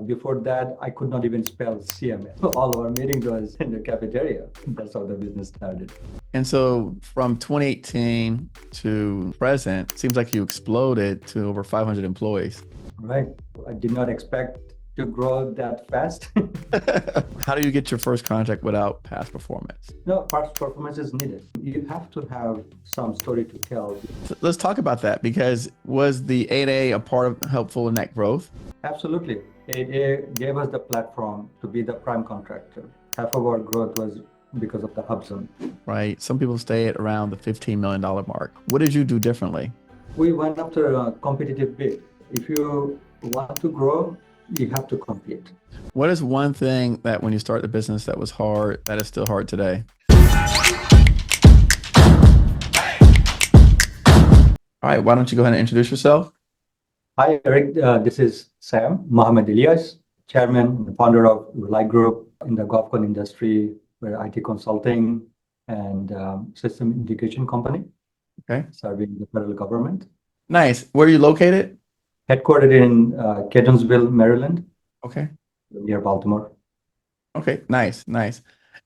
Before that, I could not even spell CMS. All our meetings was in the cafeteria. That's how the business started. And so from 2018 to present, seems like you exploded to over 500 employees. Right. I did not expect to grow that fast. How do you get your first contract without past performance? No, past performance is needed. You have to have some story to tell. So let's talk about that, because was the 8A a part of helpful in that growth? Absolutely. It gave us the platform to be the prime contractor. Half of our growth was because of the HUBZone. Right. Some people stay at around the $15 million mark. What did you do differently? We went after a competitive bid. If you want to grow, you have to compete. What is one thing that when you start the business that was hard, that is still hard today? All right, why don't you go ahead and introduce yourself? Hi, Eric. This is Sam, Mohammed Elias, chairman and founder of Reli Group in the Govcon industry. We're IT consulting and system integration company. Okay. Serving the federal government. Nice. Where are you located? Headquartered in Catonsville, Maryland. Okay. Near Baltimore. Okay, nice, nice.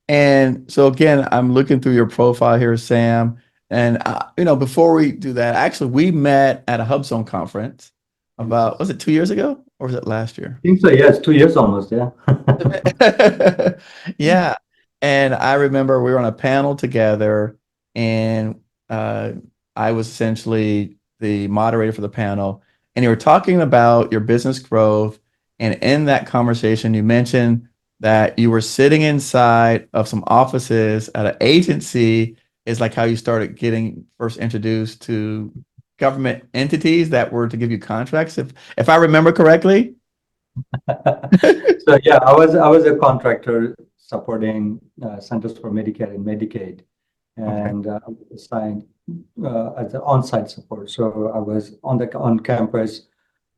And so again, I'm looking through your profile here, Sam. And before we do that, actually, we met at a HUBZone conference about, was it 2 years ago or was it last year? I think so. Yeah, it's 2 years almost. Yeah. Yeah. And I remember we were on a panel together, and I was essentially the moderator for the panel, and you were talking about your business growth. And in that conversation, you mentioned that you were sitting inside of some offices at an agency, is like how you started getting first introduced to government entities that were to give you contracts, if I remember correctly. So yeah, I was a contractor supporting Centers for Medicare and Medicaid, and I was assigned as an on-site support. So I was on campus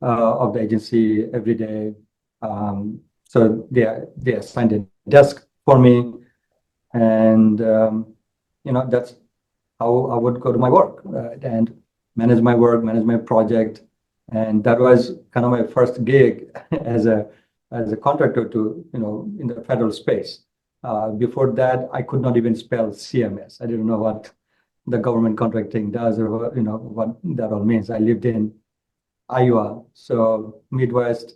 of the agency every day. So they assigned a desk for me, and that's how I would go to my work and manage my work, manage my project, and that was kind of my first gig as a contractor to in the federal space. Before that, I could not even spell CMS. I didn't know what the government contracting does or what that all means. I lived in Iowa, so Midwest,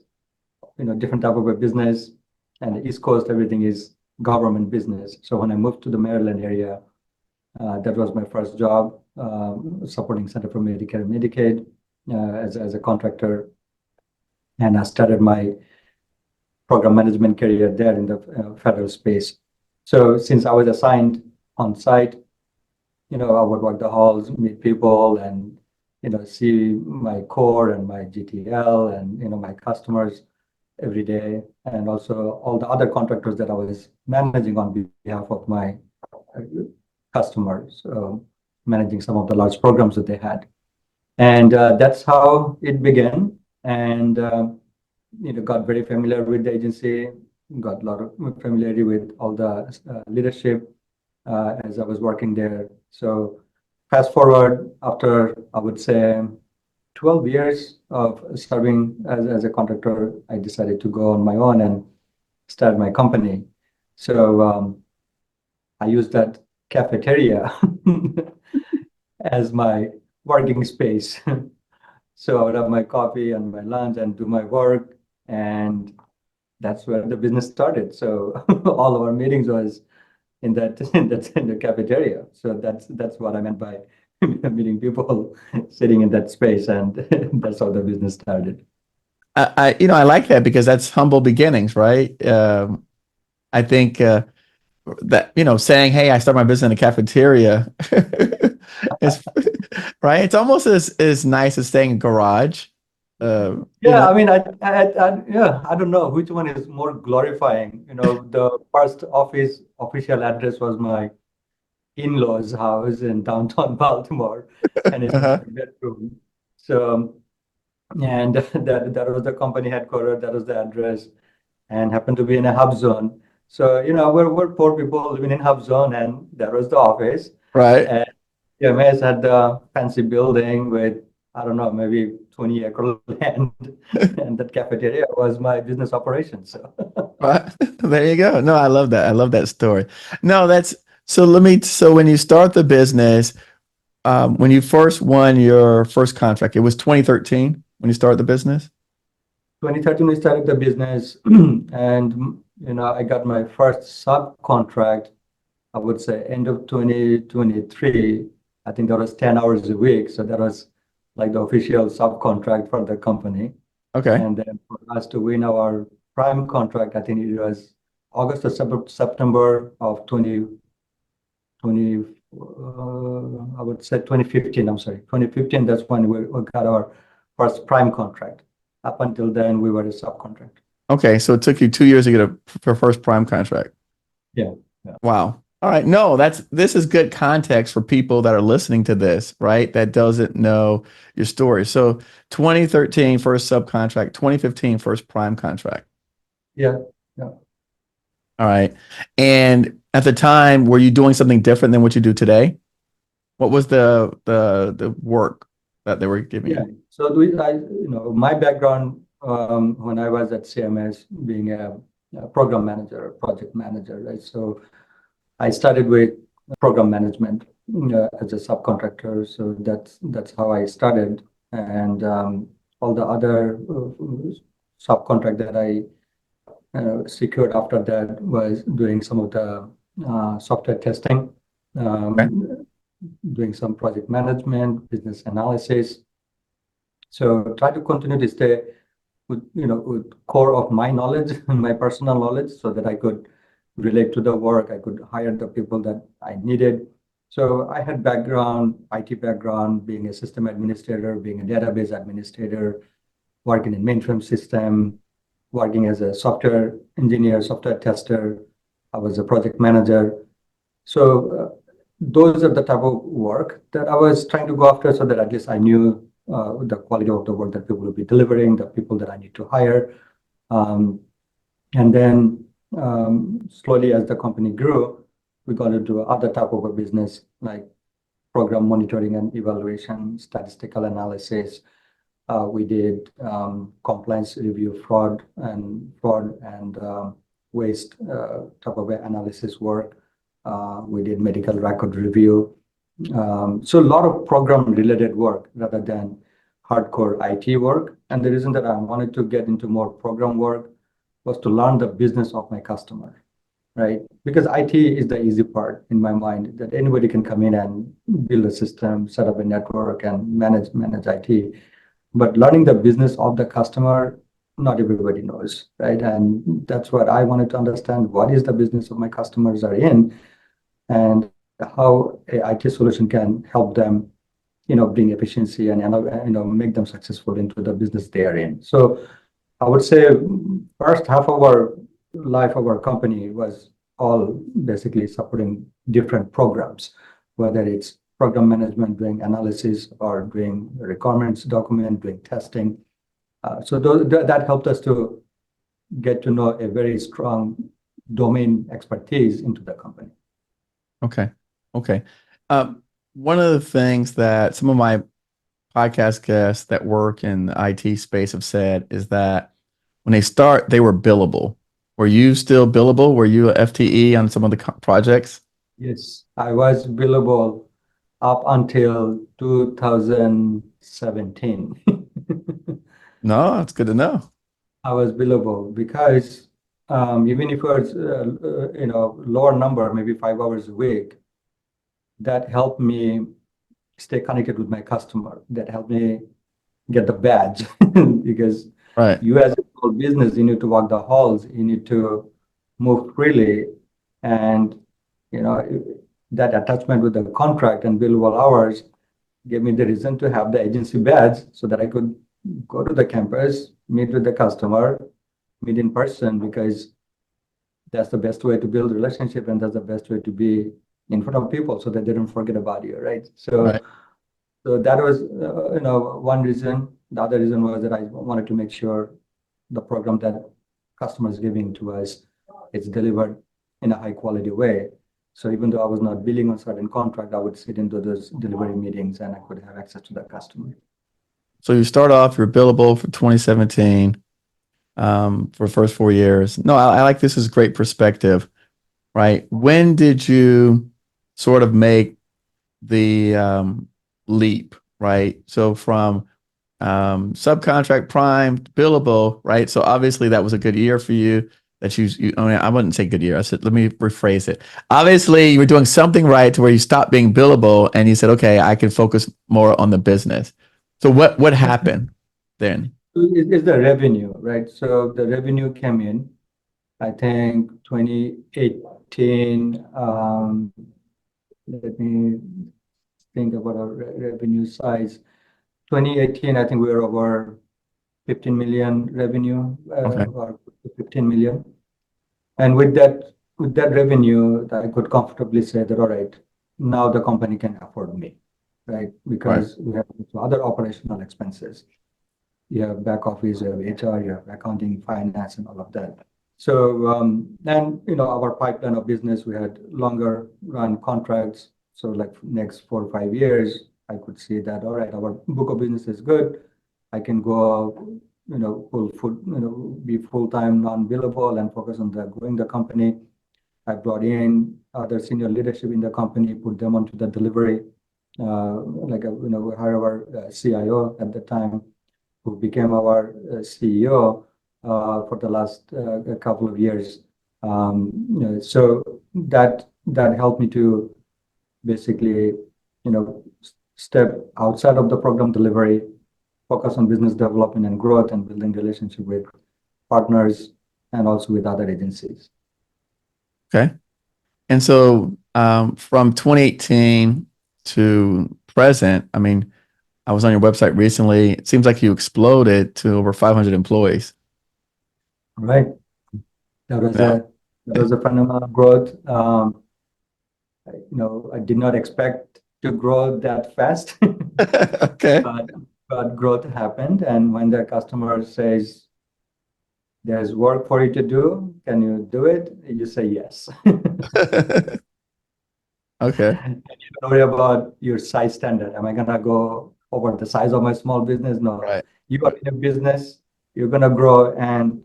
different type of a business, and the East Coast, everything is government business. So when I moved to the Maryland area, that was my first job, supporting Center for Medicare and Medicaid as a contractor, and I started my program management career there in the federal space. So since I was assigned on site, I would walk the halls, meet people, and see my core and my GTL and my customers every day, and also all the other contractors that I was managing on behalf of my customers, managing some of the large programs that they had, and that's how it began. And got very familiar with the agency, got a lot of familiarity with all the leadership as I was working there. So fast forward, after I would say 12 years of serving as a contractor, I decided to go on my own and start my company. So I used that cafeteria as my working space. So I would have my coffee and my lunch and do my work, and that's where the business started. So all of our meetings was in the cafeteria. So that's what I meant by meeting people sitting in that space, and that's how the business started. I like that, because that's humble beginnings, right? I think that saying, "Hey, I started my business in a cafeteria," is right. It's almost as nice as saying garage. Yeah, I mean, I don't know which one is more glorifying. The first official address was my in-laws' house in downtown Baltimore, and it's Uh-huh. a bedroom. So, and that was the company headquarters. That was the address, and happened to be in a HUBZone. So, we're poor people living in HUBZone, and that was the office. Right. And EMS had the fancy building with, I don't know, maybe 20-acre land, and that cafeteria was my business operation. So Right. There you go. No, I love that. I love that story. No, that's so when you start the business, when you first won your first contract, it was 2013 when you started the business? 2013, we started the business, and I got my first subcontract. I would say end of 2023. I think that was 10 hours a week. So that was like the official subcontract for the company. Okay. And then for us to win our prime contract, I think it was August or September of 2020, I would say 2015. I'm sorry, 2015. That's when we got our first prime contract. Up until then, we were a subcontract. Okay. So it took you 2 years to get your first prime contract. Yeah. Yeah. Wow. All right. No, this is good context for people that are listening to this, right? That doesn't know your story. So 2013 first subcontract, 2015 first prime contract. Yeah. Yeah. All right. And at the time, were you doing something different than what you do today? What was the work that they were giving Yeah. you? So my background when I was at CMS, being a program manager, project manager, right? So I started with program management as a subcontractor. So that's how I started, and all the other subcontract that I secured after that was doing some of the software testing, Okay. doing some project management, business analysis. So try to continue to stay with core of my knowledge and my personal knowledge, so that I could relate to the work. I could hire the people that I needed. So I had IT background, being a system administrator, being a database administrator, working in mainframe system, working as a software engineer, software tester. I was a project manager. So those are the type of work that I was trying to go after, so that at least I knew the quality of the work that people will be delivering, the people that I need to hire. And then slowly, as the company grew, we got into other type of a business, like program monitoring and evaluation, statistical analysis. We did compliance review, fraud and waste type of analysis work. We did medical record review. So a lot of program related work rather than hardcore IT work. And the reason that I wanted to get into more program work was to learn the business of my customer, right? Because IT is the easy part in my mind, that anybody can come in and build a system, set up a network, and manage IT. But learning the business of the customer, not everybody knows, right? And that's what I wanted to understand. What is the business of my customers are in, and how a IT solution can help them, bring efficiency and make them successful into the business they are in. So I would say first half of our life of our company was all basically supporting different programs, whether it's program management, doing analysis, or doing requirements document, doing testing. So that helped us to get to know a very strong domain expertise into the company. Okay. Okay. One of the things that some of my podcast guests that work in the IT space have said is that when they start, they were billable. Were you still billable? Were you a FTE on some of the projects? Yes, I was billable up until 2017. No, it's good to know. I was billable because even if it was lower number, maybe 5 hours a week, that helped me stay connected with my customer. That helped me get the badge because Right. you, as a small business, you need to walk the halls, you need to move freely, and that attachment with the contract and billable hours gave me the reason to have the agency badge, so that I could go to the campus, meet with the customer, meet in person, because that's the best way to build relationship, and that's the best way to be in front of people, so that they don't forget about you, right? Right. So that was one reason. The other reason was that I wanted to make sure the program that customers giving to us is delivered in a high quality way. So even though I was not billing on certain contract, I would sit into those delivery meetings and I could have access to the customer. So you start off, you're billable for 2017 for the first 4 years. No, I like this is great perspective, right? When did you sort of make the leap, right? So from subcontract prime billable, right? So obviously that was a good year for you. That I mean, I wouldn't say good year. I said, let me rephrase it. Obviously, you were doing something right to where you stopped being billable, and you said, okay, I can focus more on the business. So what happened then? It's the revenue, right? So the revenue came in, I think 2018. Let me think about our revenue size. 2018, I think we were over 15 million revenue, Okay, or 15 million. And with that revenue, I could comfortably say that, all right, now the company can afford me, right? right. Because we have other operational expenses. You have back office, you have HR, you have accounting, finance, and all of that. So, and our pipeline of business, we had longer run contracts. So like next 4 or 5 years, I could see that, all right, our book of business is good. I can go, be full-time non-billable and focus on growing the company. I brought in other senior leadership in the company, put them onto the delivery. We hired our CIO at the time, who became our CEO for the last couple of years. So that helped me to basically, step outside of the program delivery, focus on business development and growth, and building relationship with partners and also with other agencies. Okay. And so from 2018 to present, I mean, I was on your website recently. It seems like you exploded to over 500 employees. Right. That was Yeah. a phenomenal growth. I did not expect to grow that fast, Okay. but growth happened. And when the customer says, there's work for you to do, can you do it? You say yes. Okay. And you don't worry about your size standard. Am I gonna go over the size of my small business? No. Right. You are in a business, you're gonna grow, and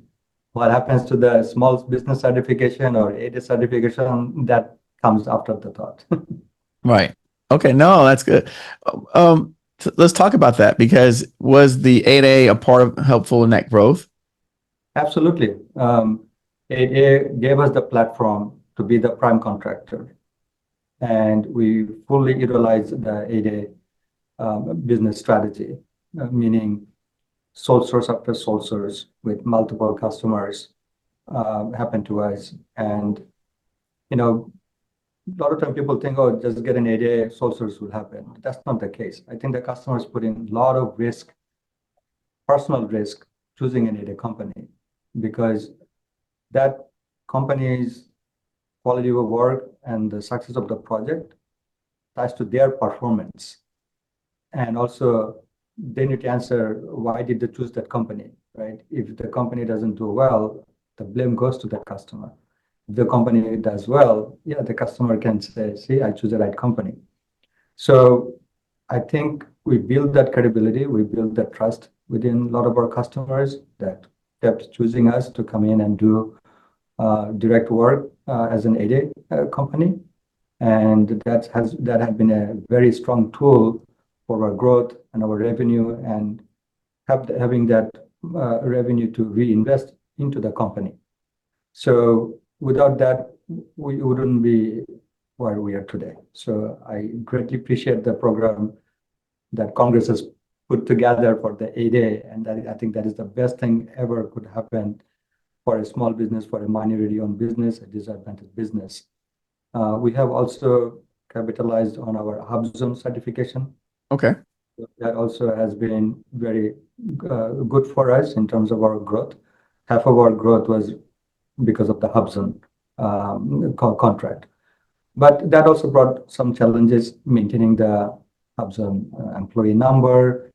what happens to the small business certification or ADA certification, that comes after the thought. Right. Okay. No, that's good. Let's talk about that because was the 8A a part of helpful in that growth? Absolutely. ADA gave us the platform to be the prime contractor, and we fully utilize the ADA business strategy, meaning sole source after sole source with multiple customers happen to us. And, a lot of time people think, oh, just get an ADA, sole source will happen. That's not the case. I think the customers put in a lot of risk, personal risk, choosing an ADA company, because that company's quality of work and the success of the project ties to their performance. And also, they need to answer, why did they choose that company, right? If the company doesn't do well, the blame goes to the customer. If the company does well, yeah, the customer can say, see, I choose the right company. So I think we build that credibility, we build that trust within a lot of our customers that kept choosing us to come in and do direct work as an ADA company. And that has been a very strong tool for our growth and our revenue, and having that revenue to reinvest into the company. So without that, we wouldn't be where we are today. So I greatly appreciate the program that Congress has put together for the ADA, and I think that is the best thing ever could happen for a small business, for a minority-owned business, a disadvantaged business. We have also capitalized on our HUBZone certification. Okay. That also has been very good for us in terms of our growth. Half of our growth was because of the HUBZone contract. But that also brought some challenges maintaining the HUBZone employee number,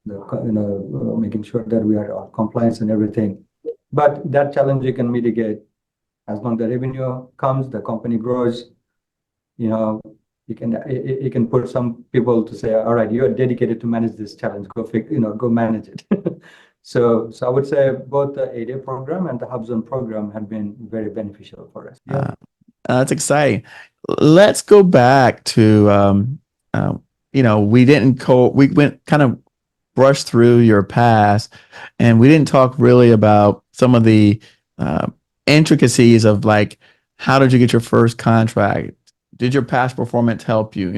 making sure that we are compliance and everything. But that challenge you can mitigate as long as the revenue comes, the company grows. You you can put some people to say, all right, you are dedicated to manage this challenge. Go manage it. So I would say both the ADA program and the HUBZone program have been very beneficial for us. Yeah. That's exciting. Let's go back to we went kind of brushed through your past, and we didn't talk really about some of the uh, intricacies of like how did you get your first contract? Did your past performance help you?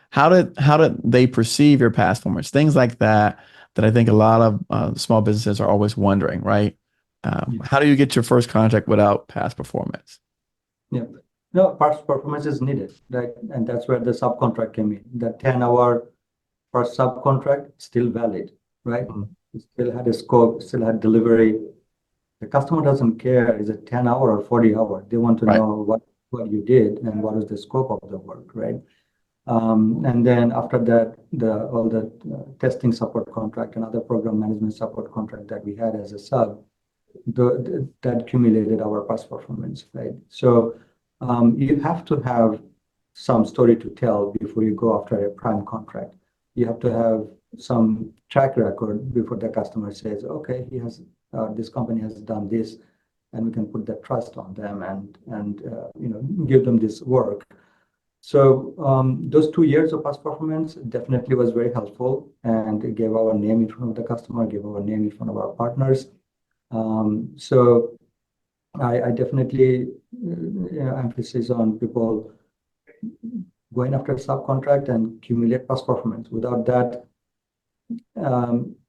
How did they perceive your past performance? Things like that that I think a lot of small businesses are always wondering, right? How do you get your first contract without past performance? Yeah. No, past performance is needed, right? And that's where the subcontract came in. The 10-hour for subcontract still valid, right? Mm. It still had a scope, still had delivery. The customer doesn't care is it 10 hour or 40 hour. They want to Right. know what you did and what is the scope of the work, right? And then after that, all the testing support contract and other program management support contract that we had as a sub, that accumulated our past performance, right? So you have to have some story to tell before you go after a prime contract. You have to have some track record before the customer says, okay, this company has done this, and we can put that trust on them and give them this work. So those 2 years of past performance definitely was very helpful, and it gave our name in front of the customer, gave our name in front of our partners. So I definitely emphasis on people going after subcontract and accumulate past performance. Without that,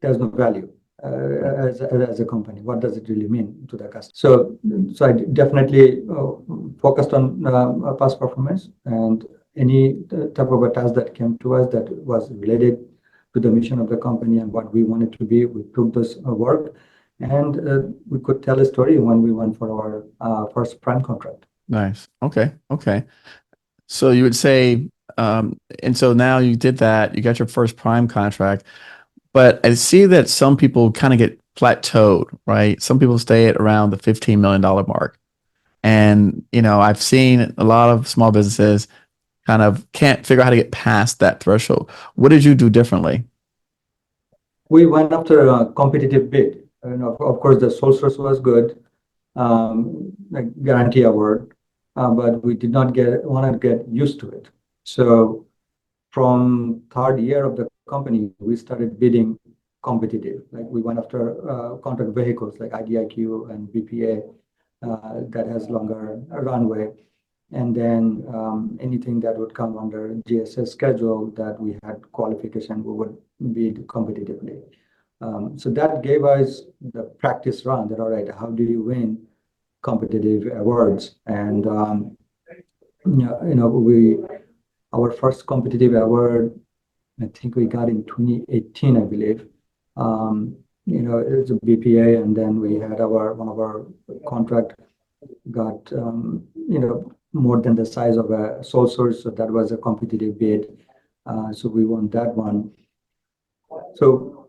there's no value as a company. What does it really mean to the customer? So I definitely focused on past performance, and any type of a task that came to us that was related to the mission of the company and what we wanted to be, we took this work, and we could tell a story when we went for our first prime contract. Nice. Okay. So you would say, and so now you did that, you got your first prime contract, but I see that some people kind of get plateaued, right? Some people stay at around the $15 million mark. And, I've seen a lot of small businesses kind of can't figure out how to get past that threshold. What did you do differently? We went after a competitive bid. And of course, the sole source was good, like guarantee award, but we did not want to get used to it. So from third year of the company, we started bidding competitive. Like we went after contract vehicles like IDIQ and BPA that has longer runway. And then anything that would come under GSS schedule that we had qualification, we would bid competitively. So that gave us the practice run that, all right, how do you win competitive awards? And our first competitive award, I think we got in 2018, I believe. It was a BPA, and then we had one of our contract got more than the size of a sole source, so that was a competitive bid. So we won that one. So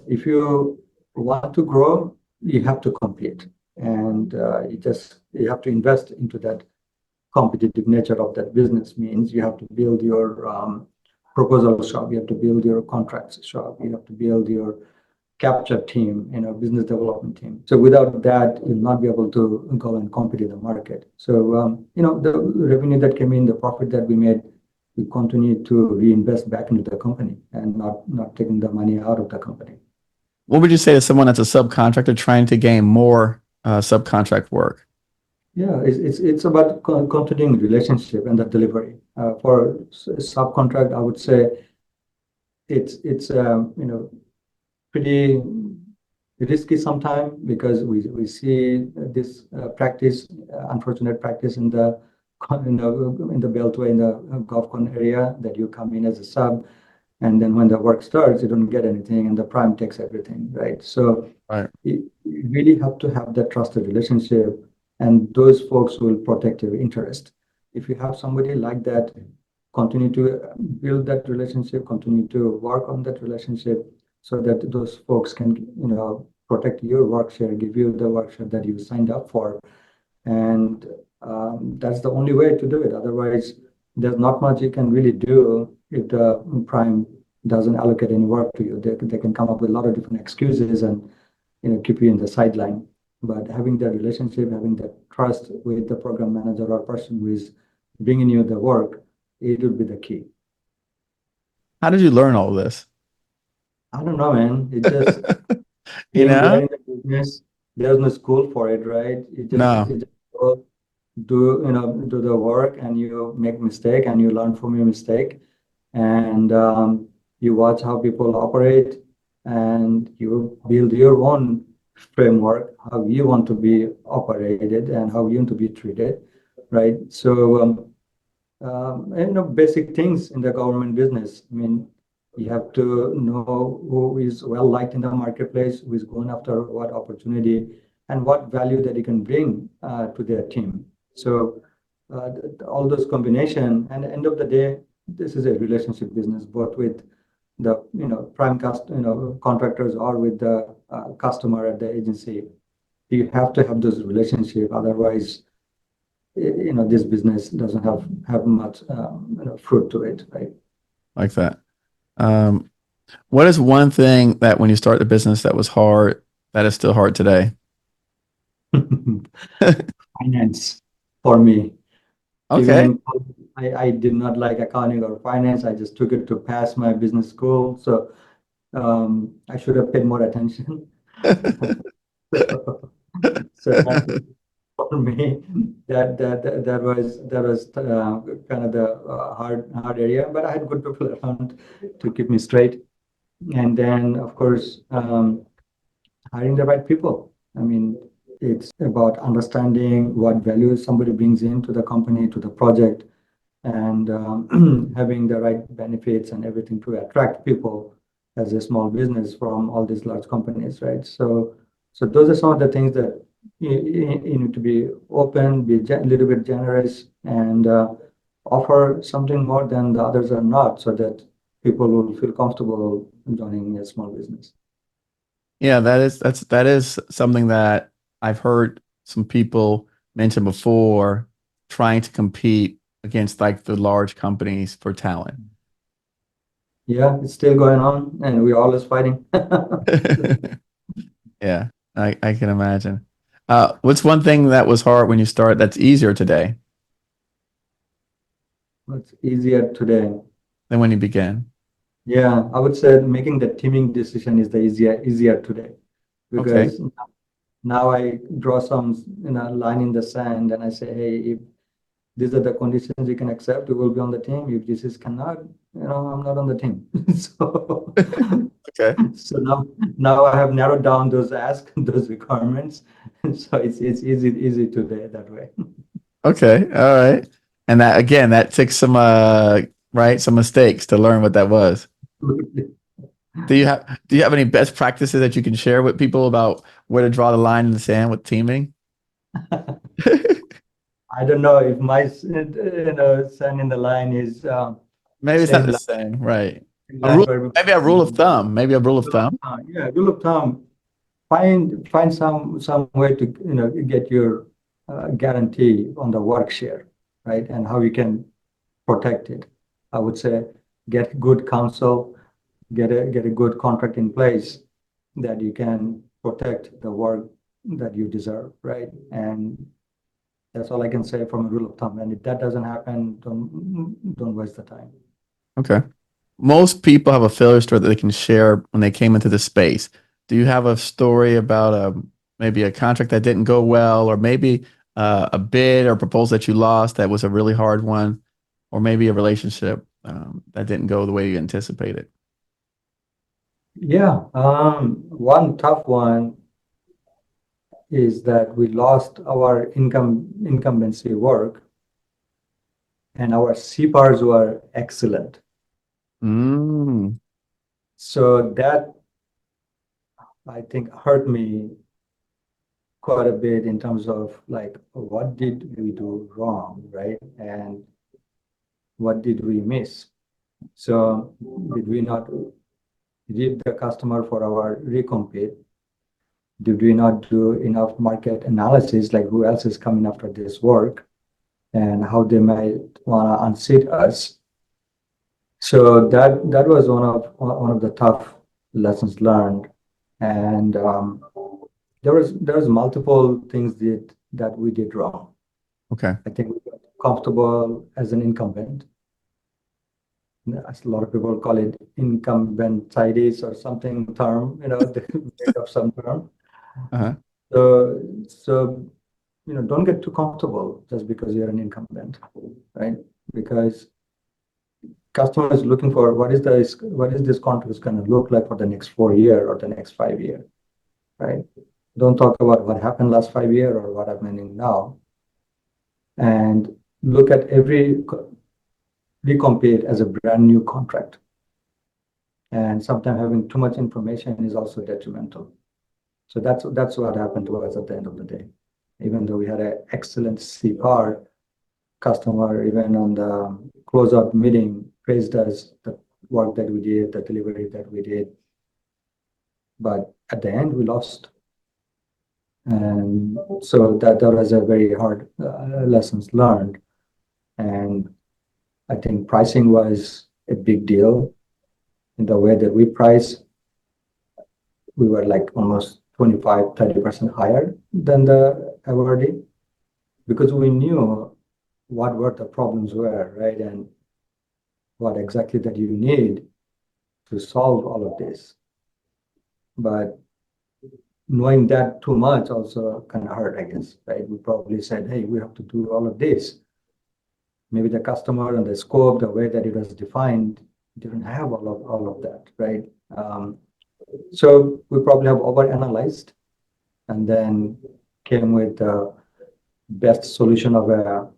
if you want to grow, you have to compete, and you have to invest into that competitive nature of that business. Means you have to build your proposal shop, you have to build your contracts shop, you have to build your capture team, business development team. So without that, you'll not be able to go and compete in the market. So the revenue that came in, the profit that we made, we continue to reinvest back into the company and not taking the money out of the company. What would you say to someone that's a subcontractor trying to gain more subcontract work? Yeah, it's about continuing relationship and the delivery. For subcontract, I would say it's pretty risky sometimes because we see this unfortunate practice in the Beltway, in the Govcon area, that you come in as a sub, and then when the work starts, you don't get anything, and the prime takes everything, right? So Right. you really have to have that trusted relationship, and those folks will protect your interest. If you have somebody like that, continue to build that relationship, continue to work on that relationship, so that those folks can, protect your work share, give you the work share that you signed up for. And that's the only way to do it. Otherwise, there's not much you can really do if the prime doesn't allocate any work to you. They can come up with a lot of different excuses and keep you in the sideline. But having that relationship, having that trust with the program manager or person who is bringing you the work, it would be the key. How did you learn all this? I don't know, man. It just You being there know? in the business. There's no school for it, right? No. You just go do the work, and you make mistake and you learn from your mistake, and you watch how people operate, and you build your own framework, how you want to be operated and how you want to be treated, right? So basic things in the government business. I mean, you have to know who is well liked in the marketplace, who is going after what opportunity, and what value that you can bring to their team. So all those combination, and at the end of the day, this is a relationship business, both with the prime contractors or with the customer at the agency. You have to have those relationship, otherwise this business doesn't have much fruit to it, right? Like that. What is one thing that when you start the business that was hard, that is still hard today? Finance for me. Even Okay. in college, I did not like accounting or finance. I just took it to pass my business school. So I should have paid more attention. So that for me, that was kind of the hard area. But I had good people around to keep me straight. And then, of course, hiring the right people. I mean, it's about understanding what value somebody brings into the company, to the project, and having the right benefits and everything to attract people as a small business from all these large companies, right? So those are some of the things that you need to be open, be a little bit generous, and offer something more than the others are not, so that people will feel comfortable joining a small business. Yeah, that is something that I've heard some people mention before, trying to compete against like the large companies for talent. Yeah, it's still going on, and we're always fighting. Yeah, I can imagine. What's one thing that was hard when you started that's easier today It's easier today. than when you began? Yeah, I would say making the teaming decision is the easier today, Okay. because now I draw some line in the sand, and I say, hey, if these are the conditions you can accept, you will be on the team. If this is cannot, I'm not on the team. So Okay. so now I have narrowed down those asks, those requirements. So it's easy today that way. Okay. All right. And that again, that took some right, some mistakes to learn what that was. Do you have any best practices that you can share with people about where to draw the line in the sand with teaming? I don't know if my son in the line is Maybe it's not same the line, same, right? A line rule, for everybody. maybe a rule of thumb. Maybe a rule of thumb. Yeah, rule of thumb. Find some way to get your guarantee on the work share, right? And how you can protect it. I would say get good counsel, get a good contract in place that you can protect the work that you deserve, right? And that's all I can say from a rule of thumb. And if that doesn't happen, don't waste the time. Okay. Most people have a failure story that they can share when they came into the space. Do you have a story about maybe a contract that didn't go well, or maybe a bid or proposal that you lost that was a really hard one, or maybe a relationship that didn't go the way you anticipated? Yeah, one tough one is that we lost our incumbency work, and our CPARs were excellent. Mm, So that, I think, hurt me quite a bit in terms of like, what did we do wrong, right? And what did we miss? So did we not read the customer for our recompete? Did we not do enough market analysis, like who else is coming after this work? and how they might want to unseat us. So that was one of the tough lessons learned, and there was multiple things that we did wrong. Okay. I think we got comfortable as an incumbent. As a lot of people call it incumbentitis or something term, they make up some term. Uh-huh. So don't get too comfortable just because you're an incumbent, right? Because customer is looking for what is this contract going to look like for the next 4 year or the next 5 year, right? Don't talk about what happened last 5 year or what happening now, and look at we compete as a brand new contract, and sometimes having too much information is also detrimental. So that's what happened to us at the end of the day. Even though we had an excellent CPAR, customer even on the closeout meeting praised us, the work that we did, the delivery that we did, but at the end we lost. And so that was a very hard lessons learned. And I think pricing was a big deal. In the way that we price, we were like almost 25-30% higher than the awardee, because we knew what were the problems were, right? And what exactly that you need to solve all of this. But knowing that too much also kind of hurt, I guess, right? We probably said, hey, we have to do all of this. Maybe the customer and the scope, the way that it was defined, didn't have all of that, right? So we probably have overanalyzed and then came with the best solution of a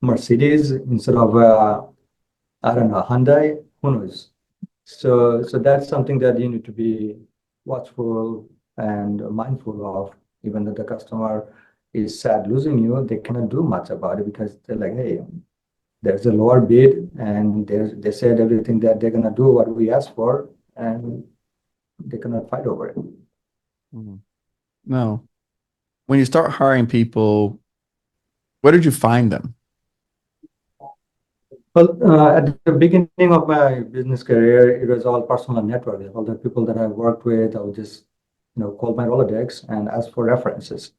Mercedes instead of I don't know, Hyundai, who knows? So that's something that you need to be watchful and mindful of. Even though the customer is sad losing you, they cannot do much about it because they're like, hey, there's a lower bid, and they said everything that they're gonna do what we asked for, and they cannot fight over it. Mhm. No. When you start hiring people, where did you find them? Well, at the beginning of my business career, it was all personal network. All the people that I worked with, I would just, call my Rolodex and ask for references.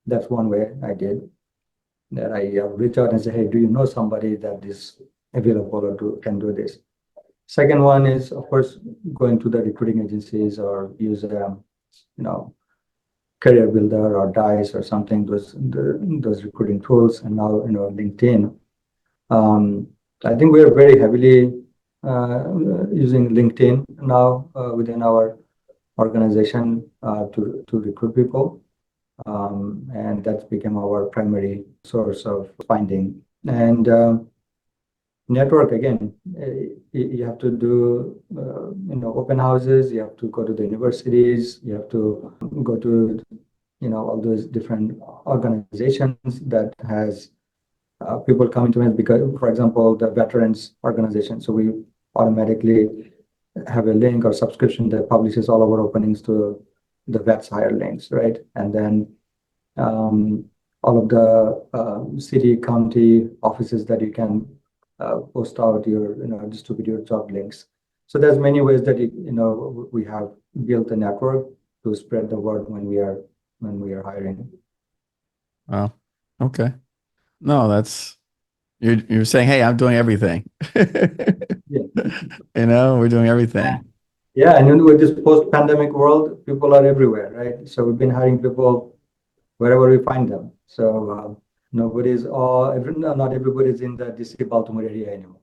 That's one way I did. That I reach out and say, hey, do you know somebody that is available or can do this? Second one is, of course, going to the recruiting agencies or use, Career Builder or Dice or something, those recruiting tools, and now, LinkedIn. I think we're very heavily using LinkedIn now within our organization to recruit people. And that's become our primary source of finding. And network again, you have to do open houses, you have to go to the universities, you have to go to all those different organizations that has people coming to us, because, for example, the veterans organization, so we automatically have a link or subscription that publishes all our openings to the vets hire links, right? And then all of the city, county offices that you can post out your, distribute your job links. So there's many ways that we have built a network to spread the word when we are hiring. Oh, okay. No, you're saying, hey, I'm doing everything. Yeah. We're doing everything. Yeah, and with this post-pandemic world, people are everywhere, right? So we've been hiring people wherever we find them. So not everybody's in the DC Baltimore area anymore.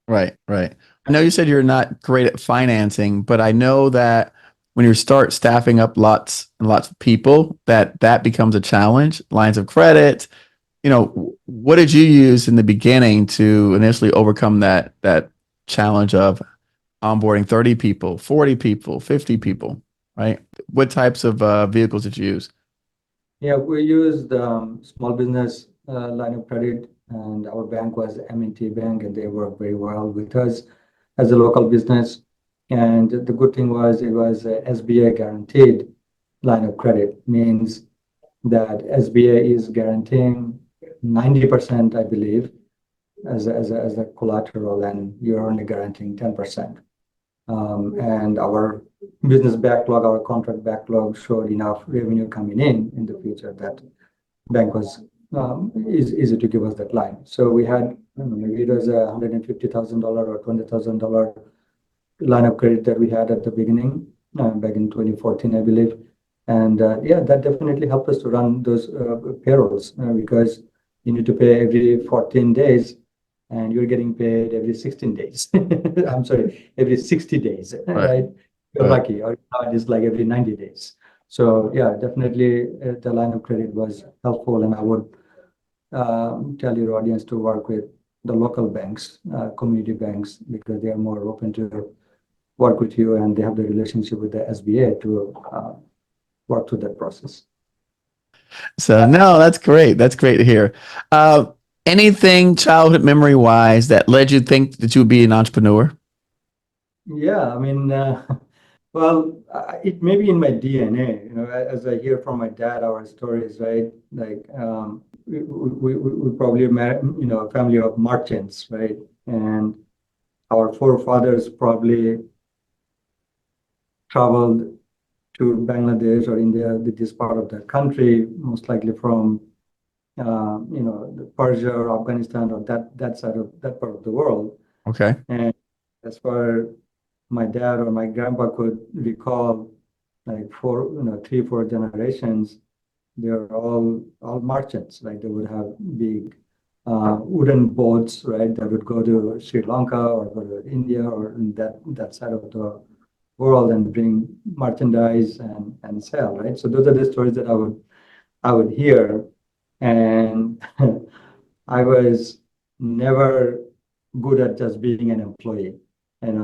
Right, right. I know you said you're not great at financing, but I know that when you start staffing up lots and lots of people, that becomes a challenge. Lines of credit, what did you use in the beginning to initially overcome that challenge of onboarding 30 people, 40 people, 50 people, right? What types of vehicles did you use? Yeah, we used small business line of credit, and our bank was M&T Bank, and they worked very well with us as a local business. And the good thing was it was a SBA guaranteed line of credit, means that SBA is guaranteeing 90%, I believe, as a collateral, and you're only guaranteeing 10%. And our business backlog, our contract backlog showed enough revenue coming in the future that bank was is easy to give us that line. So we had, I don't know, maybe it was $150,000 or $20,000 line of credit that we had at the beginning, back in 2014, I believe. And yeah, that definitely helped us to run those payrolls, because you need to pay every 14 days and you're getting paid every 16 days. I'm sorry, every 60 days, right? You're Right. lucky, or not, it's like every 90 days. So yeah, definitely the line of credit was helpful, and I would tell your audience to work with the local banks, community banks, because they are more open to work with you, and they have the relationship with the SBA to work through that process. So no, that's great. That's great to hear. Anything childhood memory wise that led you to think that you would be an entrepreneur? Yeah, I mean, well, it may be in my DNA, as I hear from my dad, our stories, right? Like, we probably met, a family of merchants, right? And our forefathers probably traveled to Bangladesh or India, this part of the country, most likely from, Persia or Afghanistan, or that side of that part of the world. Okay. And as far my dad or my grandpa could recall, like three, four generations, they're all merchants. Like they would have big wooden boats, right? That would go to Sri Lanka or go to India or in that side of the world and bring merchandise and sell, right? So those are the stories that I would hear, and I was never good at just being an employee, and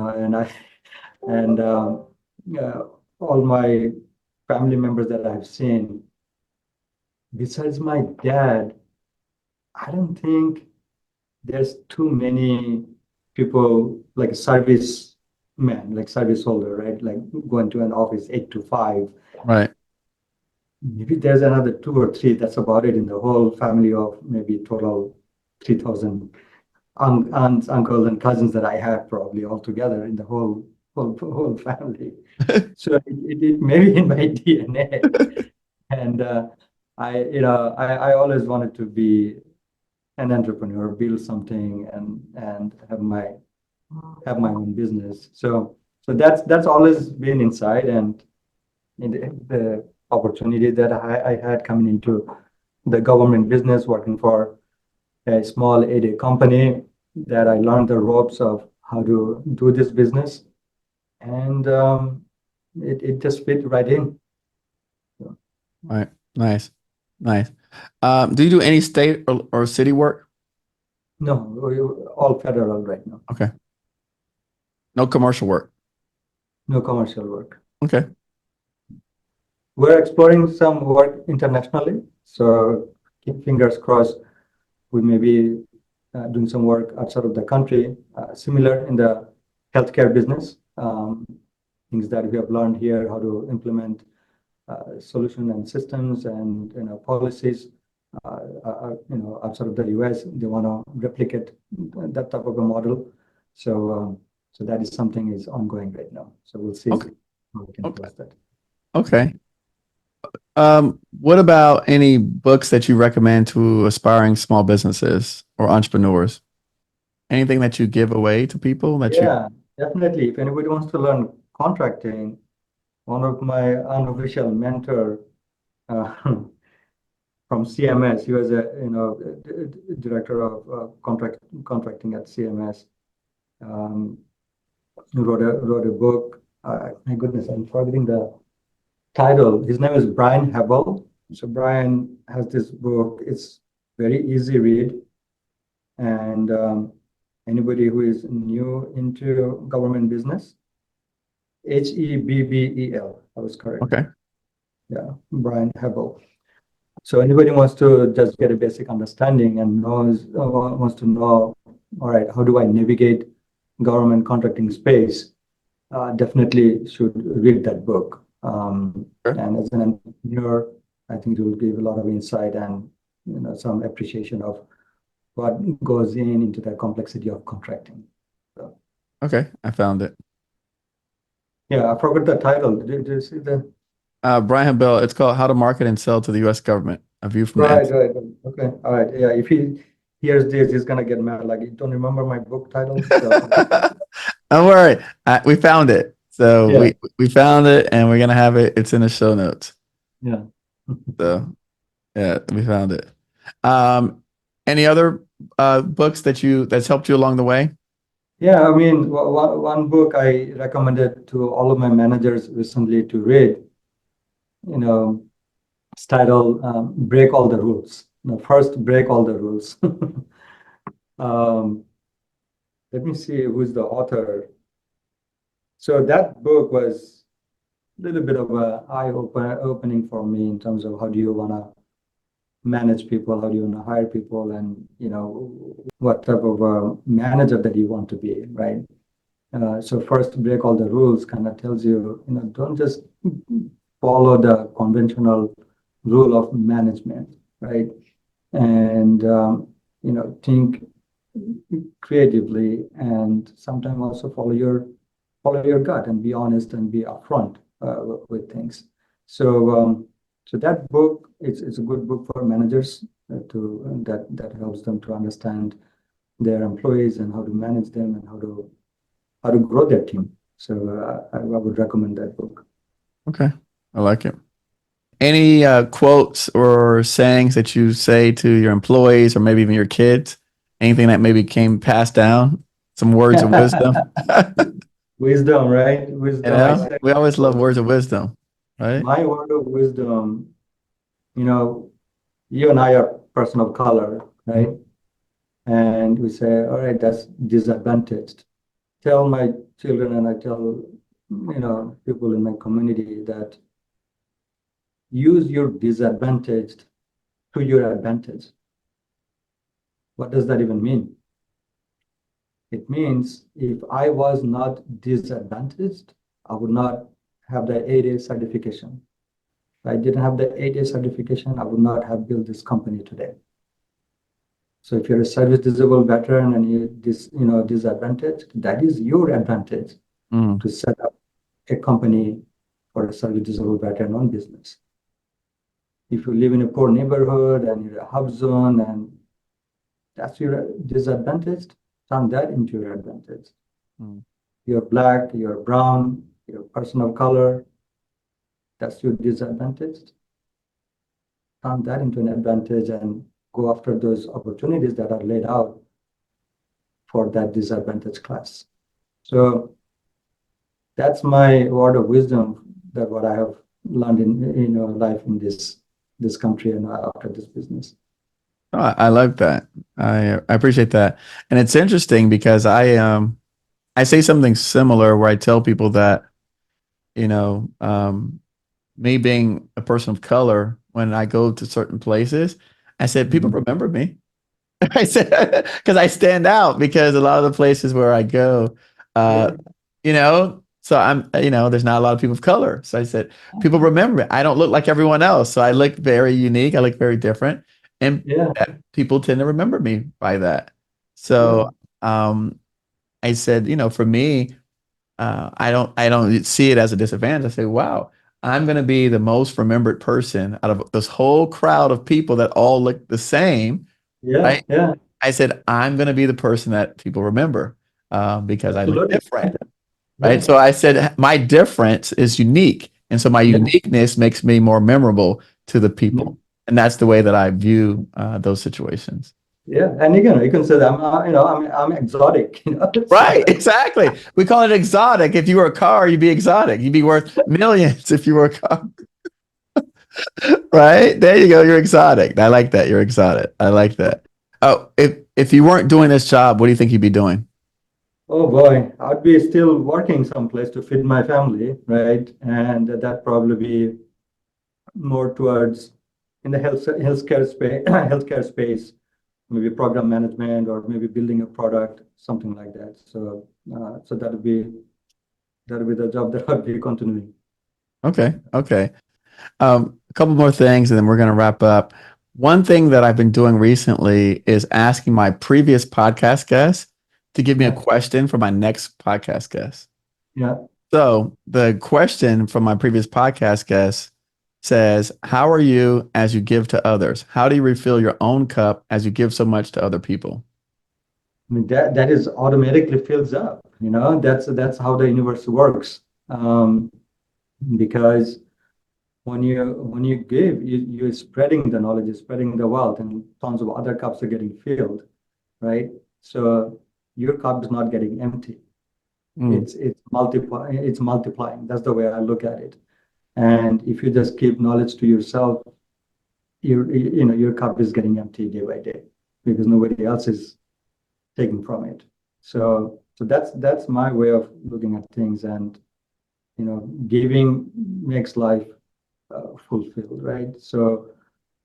all my family members that I've seen, besides my dad, I don't think there's too many people like service men, like service holder, right? Like going to an office 8 to 5. Right. Maybe there's another two or three. That's about it in the whole family of maybe total 3,000 aunts, uncles, and cousins that I have probably all together in the whole family. So it may be in my DNA. And I always wanted to be an entrepreneur, build something, and have my own business. So that's always been inside, and in the opportunity that I had coming into the government business, working for a small 8A company, that I learned the ropes of how to do this business, and it just fit right in. Right. Nice. Nice. Do you do any state or city work? No, all federal right now. Okay. No commercial work. No commercial work. Okay. We're exploring some work internationally, so keep fingers crossed. We may be doing some work outside of the country, similar in the healthcare business. Things that we have learned here, how to implement solution and systems and policies. Outside of the US, they want to replicate that type of a model. So that is something is ongoing right now. So we'll see Okay. how we can close that. Okay. What about any books that you recommend to aspiring small businesses or entrepreneurs? Anything that you give away to people that you? Yeah, definitely. If anybody wants to learn contracting, one of my unofficial mentor from CMS, he was a director of contracting at CMS. Wrote a book. My goodness, I'm forgetting the title. His name is Brian Hebel. So Brian has this book. It's very easy read, and anybody who is new into government business, Hebbel. I was correct. Okay. Yeah, Brian Hebel. So anybody wants to just get a basic understanding and wants to know, all right, how do I navigate government contracting space? Definitely should read that book. Sure. And as an entrepreneur, I think it will give a lot of insight and some appreciation of what goes into the complexity of contracting. So, Okay, I found it. yeah, I forgot the title. Did you see the? Brian Bell, it's called How to Market and Sell to the US Government, a view from the Right, inside. right. Okay, all right. Yeah, if he hears this, he's gonna get mad. Like, you don't remember my book title? So, Don't worry. We found it. So yeah, we found it and we're gonna have it. It's in the show notes. yeah. So yeah, we found it. Um, any other books that's helped you along the way? Yeah, I mean, one book I recommended to all of my managers recently to read, you know, it's titled Break All the Rules. First, break all the rules. Um, let me see who's the author. So that book was a little bit of a eye-opening for me in terms of how do you want to manage people, how do you want to hire people, and what type of a manager that you want to be, right? So first, break all the rules kind of tells you, don't just follow the conventional rule of management, right? And think creatively, and sometimes also follow your gut and be honest and be upfront with things. So that book, it's a good book for managers that helps them to understand their employees and how to manage them and how to grow their team. So I would recommend that book. Okay, I like it. Any quotes or sayings that you say to your employees or maybe even your kids? Anything that maybe came passed down? Some words of wisdom? Wisdom, right? You Wisdom. I know, said we always love words of wisdom, right? my word of wisdom. You know, you and I are person of color, right? And we say, all right, that's disadvantaged. Tell my children and I tell people in my community that use your disadvantaged to your advantage. What does that even mean? It means if I was not disadvantaged, I would not have the 8A certification. If I didn't have the 8A certification, I would not have built this company today. So if you're a service disabled veteran and you're disadvantaged, that is your advantage to set up a company for a service disabled veteran owned business. If you live in a poor neighborhood and you're a HUBZone and that's your disadvantage, turn that into your advantage. You're black, you're brown, you're a person of color, that's your disadvantage. Turn that into an advantage and go after those opportunities that are laid out for that disadvantaged class. So that's my word of wisdom, that what I have learned in life in this country and after this business. Oh, I like that. I appreciate that. And it's interesting because I say something similar where I tell people that, you know, me being a person of color, when I go to certain places, I said, people remember me. I said, because I stand out because a lot of the places where I go, Yeah. So there's not a lot of people of color. So I said, people remember me. I don't look like everyone else. So I look very unique. I look very different. And Yeah. people tend to remember me by that. So I said, for me, I don't see it as a disadvantage. I say, wow, I'm going to be the most remembered person out of this whole crowd of people that all look the same, Yeah. right? Yeah. I said, I'm going to be the person that people remember because I look Absolutely. different, Yeah. right? So I said, my difference is unique. And so my Yeah. uniqueness makes me more memorable to the Yeah. people. And that's the way that I view those situations. Yeah. And you can say that I'm exotic. Right, exactly. We call it exotic. If you were a car, you'd be exotic. You'd be worth millions if you were a car. Right? There you go. You're exotic. I like that. You're exotic. I like that. Oh, if you weren't doing this job, what do you think you'd be doing? Oh boy, I'd be still working someplace to feed my family, right? And that probably be more towards in the healthcare space, maybe program management or maybe building a product, something like that. So that'll be the job that I'll be continuing. Okay. A couple more things, and then we're gonna wrap up. One thing that I've been doing recently is asking my previous podcast guests to give me a Yeah. question for my next podcast guest. Yeah. So the question from my previous podcast guest says, how are you as you give to others? How do you refill your own cup as you give so much to other people? I mean, that is automatically fills up, that's how the universe works. Because when you give, you're spreading the knowledge, you're spreading the wealth, and tons of other cups are getting filled, right? So your cup is not getting empty. Mm. It's multiplying. That's the way I look at it. And if you just keep knowledge to yourself, your cup is getting empty day by day because nobody else is taking from it. So that's my way of looking at things, and giving makes life fulfilled, right? So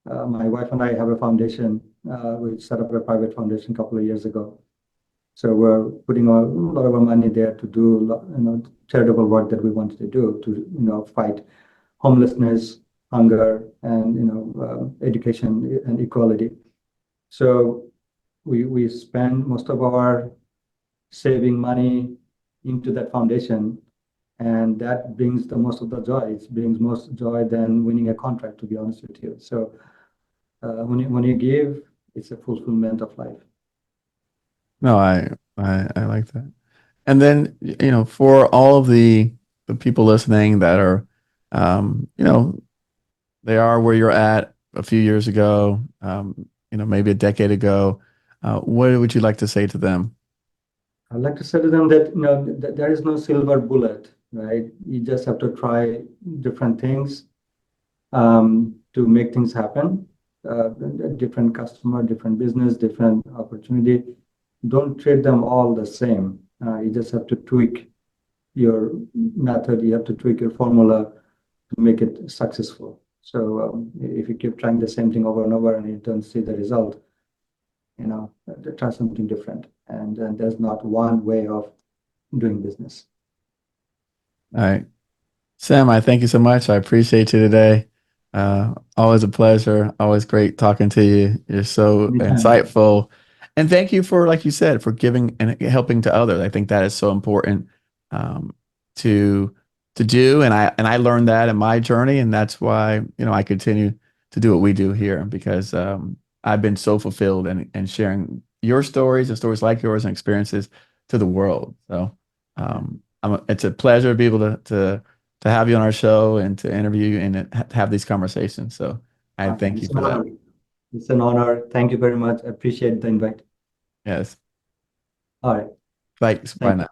my wife and I have a foundation. We set up a private foundation a couple of years ago. So we're putting a lot of our money there to do charitable work that we wanted to do to fight homelessness, hunger, and education and equality. So we spend most of our saving money into that foundation, and that brings the most of the joy. It brings most joy than winning a contract, to be honest with you. So when you give, it's a fulfillment of life. No, I like that. And then, for all of the people listening that are, you know, they are where you're at a few years ago, maybe a decade ago, what would you like to say to them? I'd like to say to them that there is no silver bullet, right? You just have to try different things to make things happen. Different customer, different business, different opportunity. Don't treat them all the same. You just have to tweak your method. You have to tweak your formula to make it successful. So if you keep trying the same thing over and over and you don't see the result, try something different. And there's not one way of doing business. All right. Sam, I thank you so much. I appreciate you today. Always a pleasure. Always great talking to you. You're so Anytime. insightful. And thank you for, like you said, for giving and helping to others. I think that is so important um, to do. And I learned that in my journey, and that's why I continue to do what we do here because I've been so fulfilled and sharing your stories and stories like yours and experiences to the world. So it's a pleasure to be able to have you on our show and to interview you and have these conversations. So I thank you It's for an that. honor. It's an honor. Thank you very much. I appreciate the invite. Yes. All right. Thanks. Bye Thank now. you.